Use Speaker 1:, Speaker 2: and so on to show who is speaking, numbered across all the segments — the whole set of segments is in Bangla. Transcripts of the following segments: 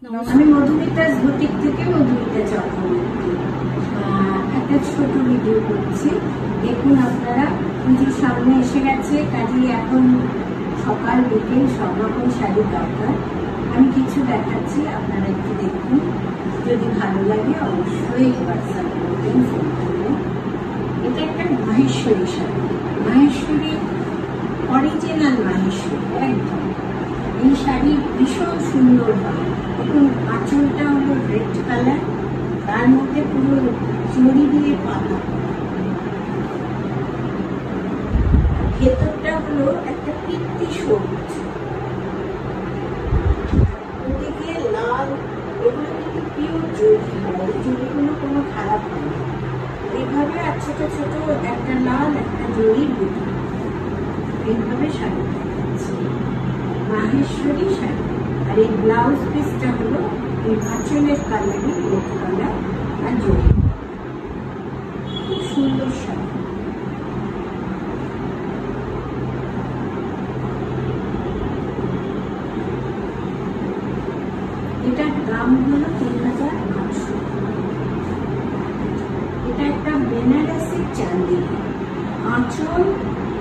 Speaker 1: আমি মধুমিতাস বুটিক থেকে মধুমিতা চক্রবর্তী একটা ছোট ভিডিও করছি। দেখুন আপনারা, পুজোর সামনে এসে গেছে, কাজেই এখন সকাল বিকেল সব রকম শাড়ি দরকার। আমি কিছু দেখাচ্ছি, আপনারা একটু দেখুন। যদি ভালো লাগে অবশ্যই হোয়াটসঅ্যাপ করবেন, ফোন করবেন। এটা একটা মাহেশ্বরী শাড়ি, মাহেশ্বরী অরিজিনাল মাহেশ্বরী একদম। এই শাড়ি ভীষণ সুন্দর হয়। দেখুন আঁচলটা হলো রেড কালার, তার মধ্যে পুরো জড়ি দিয়ে পাতা, ভেতরটা হলো একটা পিত্তি সবুজ, ওদিকে লাল। এগুলো কিন্তু পিওর জড়ি হয়, এই জড়িগুলো কোনো খারাপ হয় না। এইভাবে আর ছোট ছোট একটা লাল একটা জড়ি বুটি, এইভাবে শাড়ি দেখাচ্ছে মাহেশ্বরী শাড়ি। আর এই ব্লাউজ পিসটা হলো এই আঁচলের কালারই রেড কালার আর জড়ি, খুব সুন্দর শাড়ি। এটার দাম হলো ৩,৮০০। এটা একটা বেনারসি চাঁদি, আঁচল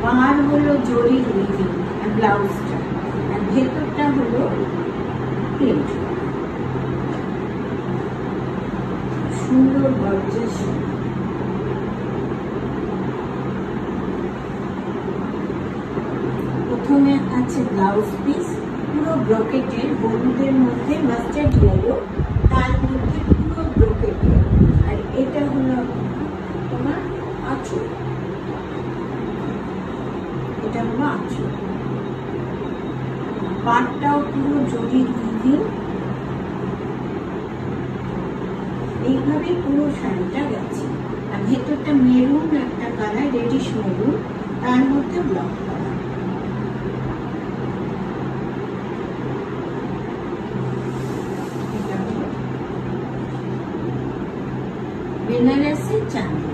Speaker 1: পার হলো জরির উইভিং, আর ব্লাউজটা আর ভেতরটা হলো প্রিন্ট। সুন্দর গর্জিয়াস। প্রথমে আছে ব্লাউজ পিস, পুরো ব্রকেটের, হলুদের মধ্যে মাস্টার্ড ইয়েলো, তার মধ্যে পুরো ব্রকেটের। আর এটা হলো তোমার আঁচল, এটা হলো আঁচল, পাটটাও পুরো জরির উইভিং। এইভাবে পুরো শাড়িটা গেছে। আর ভেতরটা মেরুন একটা কালার, রেডিশ মেরুন, তার মধ্যে ব্লক কালার। বেনারসি চাঁদি,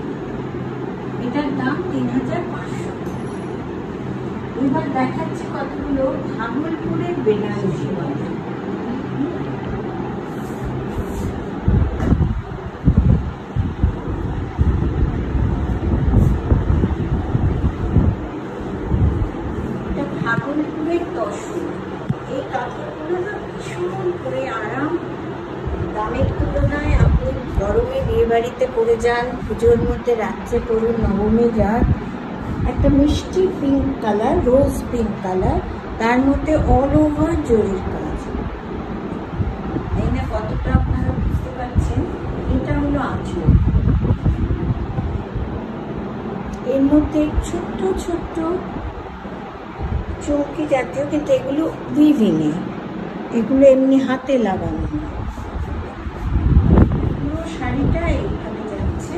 Speaker 1: এটার দাম ৩,৫০০। এবার দেখাচ্ছে কতগুলো ভাগলপুরের বেনারসি বালা। এটা ভাগলপুরের তসর। এই কাপড়গুলো না ভীষণ করে আরাম, দামের তুলনায় আপনি গরমে বিয়ে বাড়িতে পরে যান, পুজোর মধ্যে রাত্রে পরুন, নবমী যান। একটা মিষ্টি পিঙ্ক কালার, রোজ পিঙ্ক কালার, তার মধ্যে অল ওভার জরির কাজ। এই না কতটা আপনারা বুঝতে পারছেন। এটা হলো আঁচল, এর মধ্যে ছোট্ট ছোট্ট চৌকি জাতীয়, কিন্তু এগুলো উইভিংয়ে, এগুলো এমনি হাতে লাগানো। পুরো শাড়িটা এইভাবে যাচ্ছে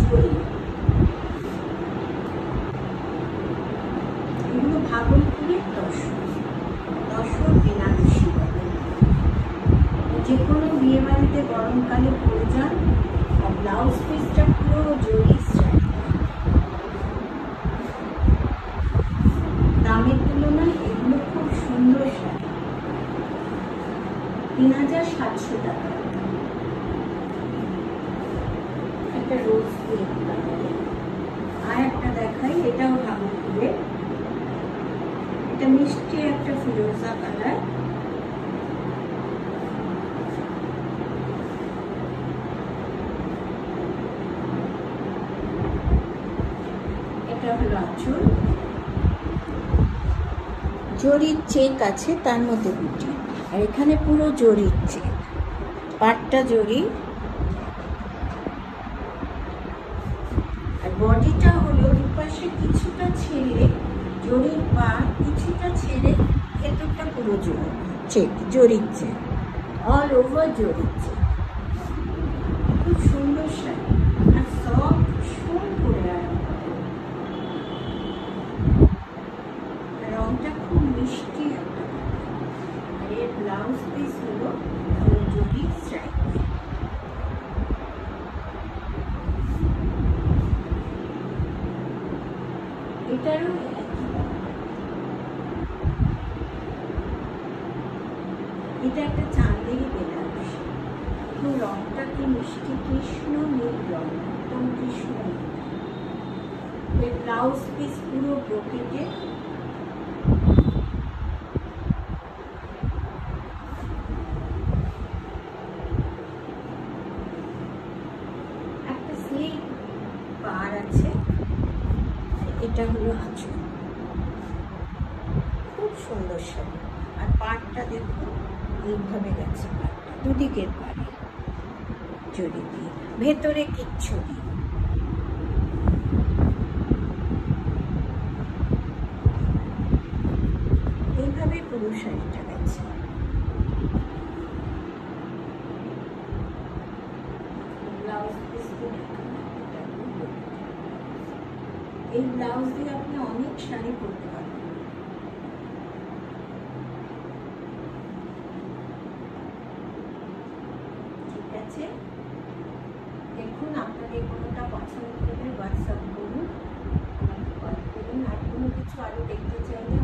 Speaker 1: জড়ি। এগুলো ভাগলপুরের তসর বেনারসি বলে। যে কোনো বিয়ে বাড়িতে গরমকালে পরে যান। আর ব্লাউজ পিসটা পুরো জড়ি স্টাইল। দামের তুলনায় এগুলো খুব সুন্দর শাড়ি। ৩,৭০০ টাকা। একটা রোজ পিঙ্ক কালারে। আর একটা দেখাই, এটাও ভাগলপুরের। এটা মিষ্টি একটা ফিরোজা কালার। এটা হলো আঁচল, জরির চেক আছে, তার মধ্যে বুটি। আর এখানে পুরো জরির চেক, পাটটা জরি। আর বডিটা হলো দুপাশে কিছুটা ছেড়ে, জরির পা কিছুটা ছেড়ে, ভেতরটা পুরো জরি চেক, জরির চেক, অল ওভার জরির চেক। খুব সুন্দর শাড়ি, আর সব ভীষণ করে আরাম করে। রংটা খুব মিষ্টি একটা। আর এর ব্লাউজ পিস হলো জরি স্ট্রাইপ। এটারও এটা একটা চাঁদেরই বেনারসি। হচ্ছে কৃষ্ণ নীল রং, একদম কৃষ্ণ নীল। এই ব্লাউজ পিস পুরো ব্রোকেটে, একটা স্লিভ পার আছে, এটা হলো আঁচল। খুব সুন্দর শাড়ি। আর পাড়টা দেখুন এইভাবে গেছে, পাড়টা দুদিকের পাড়ে জড়ি দিয়ে, ভেতরে কিচ্ছু নেই। এইভাবে পুরো শাড়িটা গেছে। ব্লাউজ পিস, এই ব্লাউজ দিয়ে আপনি অনেক শাড়ি পরতে পারবেন। ঠিক আছে, দেখুন আপনাদের কোনোটা পছন্দ হলে হোয়াটসঅ্যাপ করুন, কল করুন। আর কোনো কিছু আরো দেখতে চাইলে